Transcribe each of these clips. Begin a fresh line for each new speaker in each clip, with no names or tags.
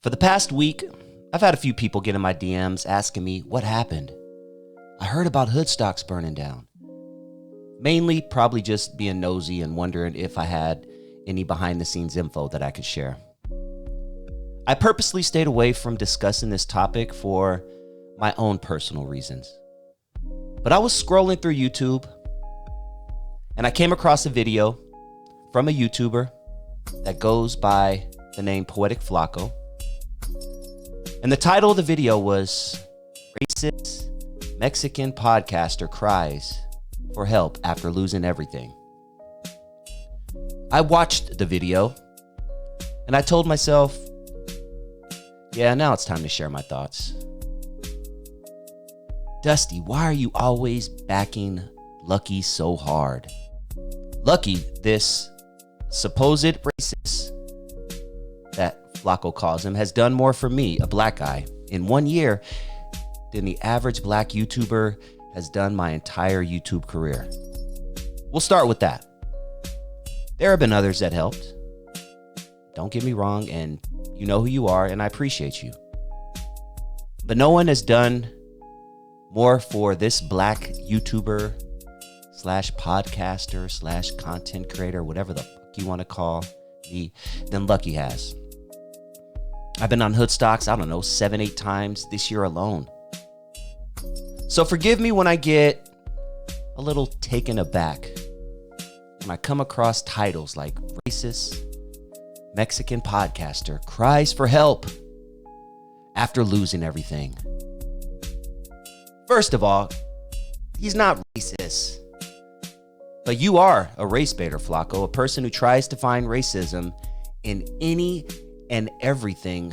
For the past week, I've had a few people get in my DMs asking me what happened. I heard about Hoodstocks burning down. Mainly probably just being nosy and wondering if I had any behind the scenes info that I could share. I purposely stayed away from discussing this topic for my own personal reasons. But I was scrolling through YouTube and I came across a video from a YouTuber that goes by the name POETIK FLAKKO. And the title of the video was Racist Mexican Podcaster Cries for Help After Losing Everything. I watched the video and I told myself, yeah, now it's time to share my thoughts. Dusty, why are you always backing Lucky so hard? Lucky, this supposed racist that Flacco calls him, has done more for me, a black guy, in 1 year than the average black YouTuber has done my entire YouTube career. We'll start with that. There have been others that helped. Don't get me wrong, and you know who you are, and I appreciate you. But no one has done more for this black YouTuber slash podcaster slash content creator, whatever the fuck you want to call me, than Lucky has. I've been on Hoodstocks, 7-8 times this year alone. So forgive me when I get a little taken aback when I come across titles like Racist Mexican Podcaster Cries for Help After Losing Everything. First of all, he's not racist. But you are a race baiter, Flacco, a person who tries to find racism in any and everything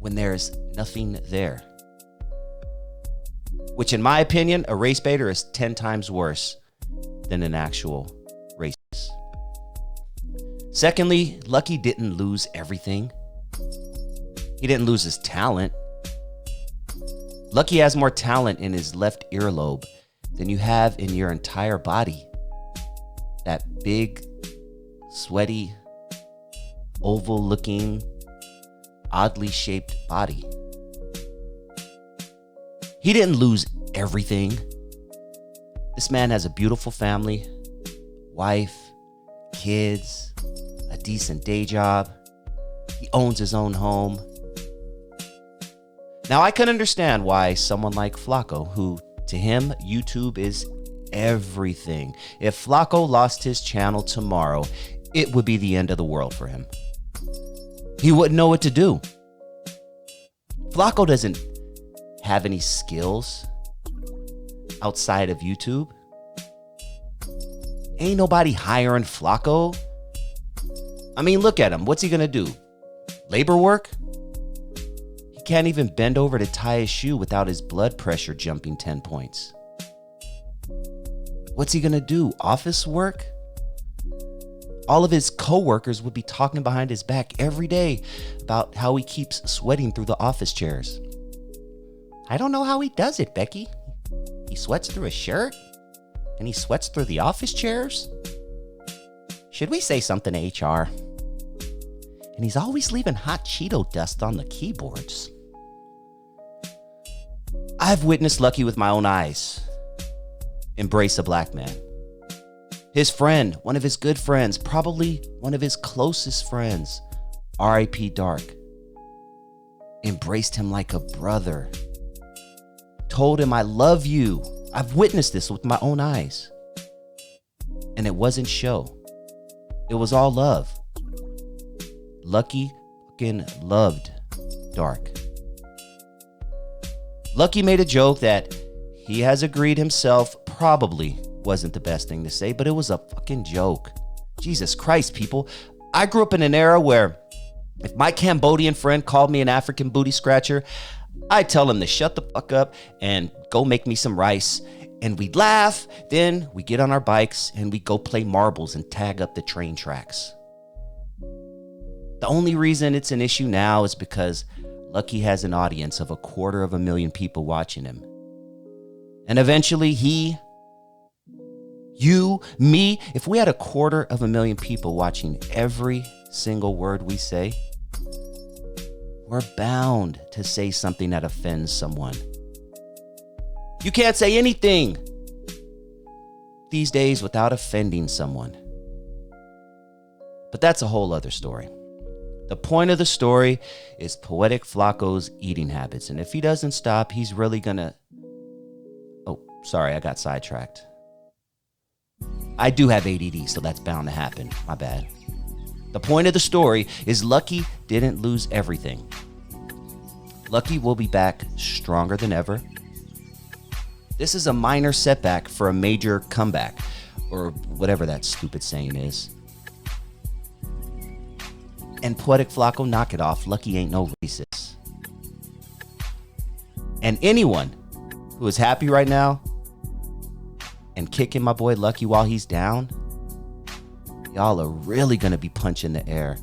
when there's nothing there. Which, in my opinion, a race baiter is 10 times worse than an actual racist. Secondly, Lucky didn't lose everything. He didn't lose his talent. Lucky has more talent in his left earlobe than you have in your entire body. That big, sweaty, oval-looking, oddly shaped body. He didn't lose everything. This man has a beautiful family, wife, kids, a decent day job. He owns his own home. Now, I can understand why someone like Flacco, who to him, YouTube is everything. If Flacco lost his channel tomorrow, it would be the end of the world for him. He wouldn't know what to do. Flacco doesn't have any skills outside of YouTube. Ain't nobody hiring Flacco. I mean, look at him. What's he gonna do? Labor work? He can't even bend over to tie his shoe without his blood pressure jumping 10 points. What's he gonna do? Office work? All of his coworkers would be talking behind his back every day about how he keeps sweating through the office chairs. I don't know how he does it, Becky. He sweats through a shirt and he sweats through the office chairs. Should we say something to HR? And he's always leaving hot Cheeto dust on the keyboards. I've witnessed Lucky with my own eyes embrace a black man. His friend, one of his good friends, probably one of his closest friends, R.I.P. Dark, embraced him like a brother. Told him, I love you. I've witnessed this with my own eyes. And it wasn't show. It was all love. Lucky fucking loved Dark. Lucky made a joke that he has agreed himself probably wasn't the best thing to say, but it was a fucking joke. Jesus Christ, people. I grew up in an era where if my Cambodian friend called me an African booty scratcher, I'd tell him to shut the fuck up and go make me some rice. And we'd laugh. Then we get on our bikes and we go play marbles and tag up the train tracks. The only reason it's an issue now is because Lucky has an audience of 250,000 people watching him. And eventually he, you, me, if we had 250,000 people watching every single word we say, we're bound to say something that offends someone. You can't say anything these days without offending someone. But that's a whole other story. The point of the story is Poetik Flakko's eating habits. And if he doesn't stop, he's really gonna... Oh, sorry, I got sidetracked. I do have ADD, so that's bound to happen. My bad. The point of the story is Lucky didn't lose everything. Lucky will be back stronger than ever. This is a minor setback for a major comeback, or whatever that stupid saying is. And Poetik Flakko, knock it off. Lucky ain't no racist. And anyone who is happy right now and kicking my boy Lucky while he's down, y'all are really gonna be punching the air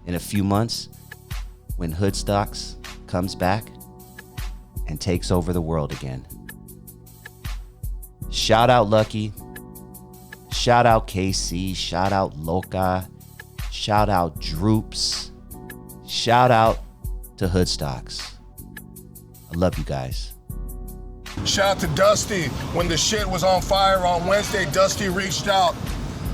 in a few months when Hoodstocks comes back and takes over the world again. Shout out Lucky. Shout out KC. Shout out Loca. Shout out Droops. Shout out to Hoodstocks. I love you guys.
Shout out to Dusty. When the shit was on fire on Wednesday, Dusty reached out.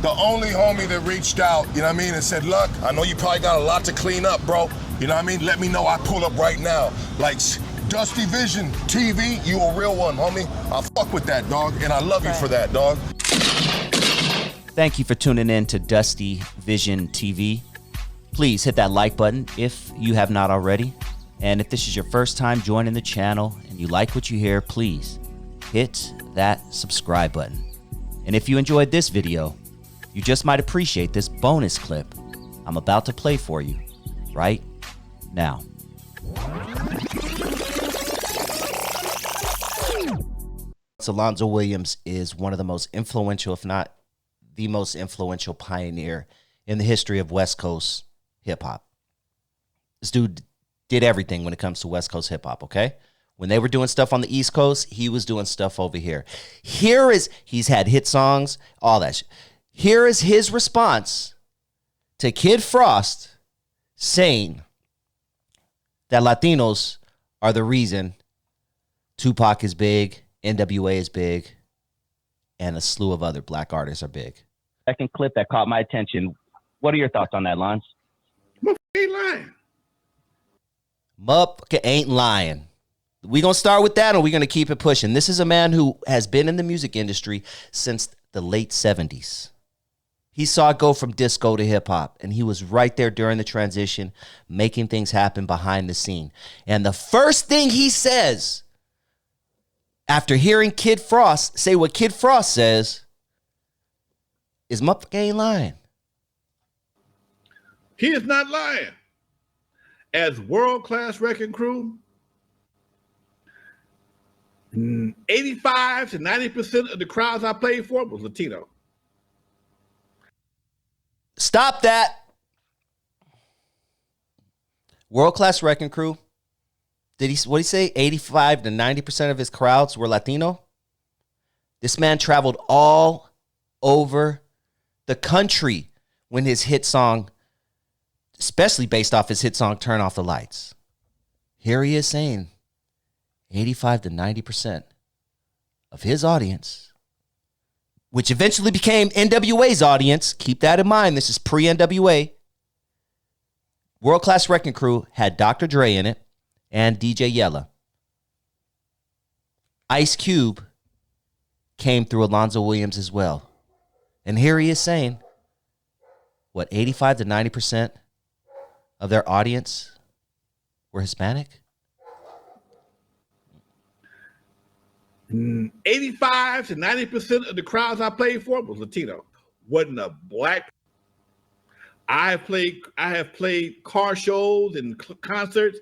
The only homie that reached out, you know what I mean, and said, look, I know you probably got a lot to clean up, bro. You know what I mean? Let me know, I pull up right now. Like, DustyVisionTV, you a real one, homie. I fuck with that, dog, and I love you for that, dog.
Thank you for tuning in to DustyVisionTV. Please hit that like button if you have not already. And if this is your first time joining the channel and you like what you hear, please hit that subscribe button. And if you enjoyed this video, you just might appreciate this bonus clip I'm about to play for you right now. Alonzo Williams is one of the most influential, if not the most influential pioneer in the history of West Coast hip hop. This dude did everything when it comes to West Coast hip hop, okay? When they were doing stuff on the East Coast, he was doing stuff over here. He's had hit songs, all that shit. Here is his response to Kid Frost saying that Latinos are the reason Tupac is big, NWA is big, and a slew of other black artists are big. Second clip that caught my attention. What are your thoughts on that, Lons?
Motherfucker ain't lying.
Motherfucker ain't lying. We gonna start with that, or we gonna keep it pushing? This is a man who has been in the music industry since the late 70s. He saw it go from disco to hip hop, and he was right there during the transition, making things happen behind the scene. And the first thing he says after hearing Kid Frost say what Kid Frost says is motherfucker ain't lying.
He is not lying. As world-class wrecking crew, 85 to 90% of the crowds I played for was Latino.
Stop that. World-class wrecking crew. What did he say? 85 to 90% of his crowds were Latino? This man traveled all over the country when his hit song, especially based off his hit song, Turn Off the Lights. Here he is saying 85 to 90% of his audience, which eventually became NWA's audience. Keep that in mind. This is pre-NWA. World Class Wrecking Crew had Dr. Dre in it and DJ Yella. Ice Cube came through Alonzo Williams as well. And here he is saying, what, 85 to 90% of their audience were Hispanic?
85 to 90% of the crowds I played for was Latino. Wasn't a black. I have played car shows and concerts.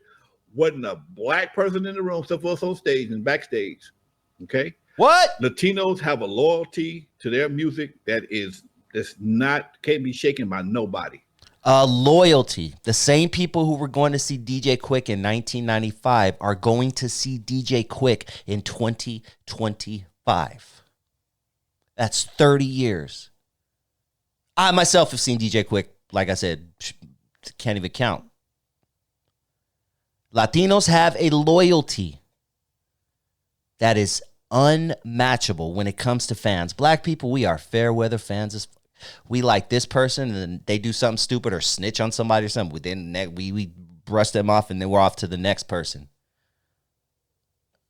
Wasn't a black person in the room except for us on stage and backstage. Okay.
What?
Latinos have a loyalty to their music that's can't be shaken by nobody.
Loyalty. The same people who were going to see DJ Quick in 1995 are going to see DJ Quick in 2025. That's 30 years. I myself have seen DJ Quick, like I said, can't even count. Latinos have a loyalty that is unmatchable when it comes to fans. Black people, we are fair weather fans. We like this person, and then they do something stupid or snitch on somebody or something. Then we brush them off, and then we're off to the next person.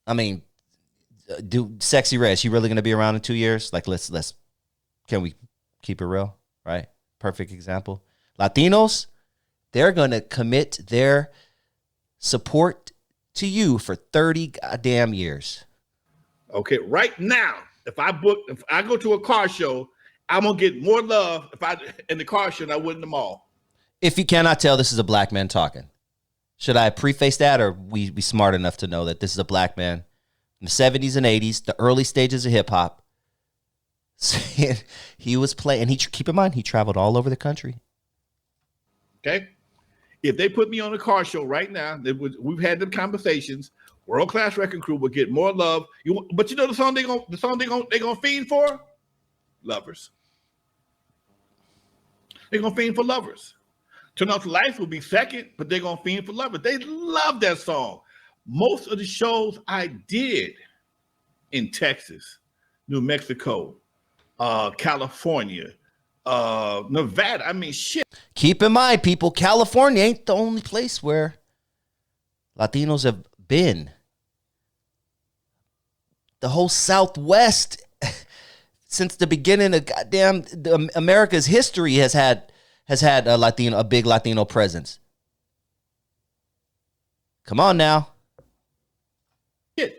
I mean, Sexy Red, she really gonna be around in 2 years? Like, can we keep it real, right? Perfect example. Latinos, they're gonna commit their support to you for 30 goddamn years.
Okay, right now, if I go to a car show, I'm gonna get more love in the car show than I would in the mall.
If you cannot tell, this is a black man talking. Should I preface that, or we be smart enough to know that this is a black man in the 70s and 80s, the early stages of hip hop? He was playing, and keep in mind, he traveled all over the country.
Okay, if they put me on a car show right now, we've had them conversations. World Class Wrecking Crew will get more love. But you know the song they gonna fiend for? Lovers. They're gonna fiend for Lovers. Turn Off the Lights will be second, but they're gonna fiend for Lovers. They love that song. Most of the shows I did in Texas, New Mexico, California, Nevada. I mean, shit.
Keep in mind, people, California ain't the only place where Latinos have been. The whole Southwest, since the beginning of America's history, has had a big Latino presence. Come on now.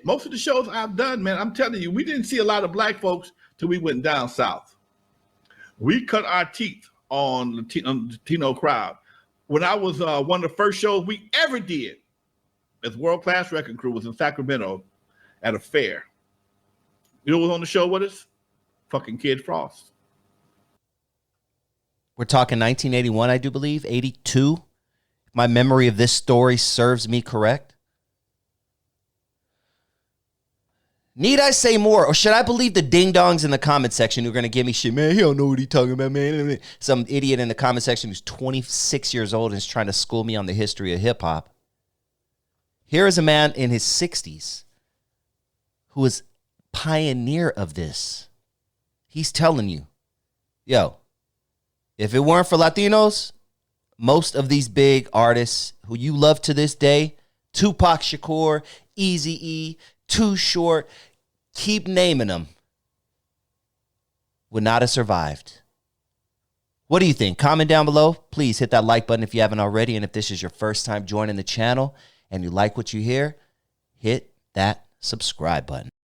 Most of the shows I've done, man, I'm telling you, we didn't see a lot of black folks till we went down south. We cut our teeth on the Latino crowd. When I was one of the first shows we ever did as World Class Wrecking Crew was in Sacramento at a fair. You know who was on the show with us? Fucking Kid Frost.
We're talking 1981, I do believe, 82. If my memory of this story serves me correct. Need I say more, or should I believe the ding-dongs in the comment section who are going to give me shit? Man, he don't know what he's talking about, man. Some idiot in the comment section who's 26 years old and is trying to school me on the history of hip-hop. Here is a man in his 60s who was pioneer of this. He's telling you, yo, if it weren't for Latinos, most of these big artists who you love to this day, Tupac Shakur, Eazy-E, Too Short, keep naming them, would not have survived. What do you think? Comment down below. Please hit that like button if you haven't already. And if this is your first time joining the channel and you like what you hear, hit that subscribe button.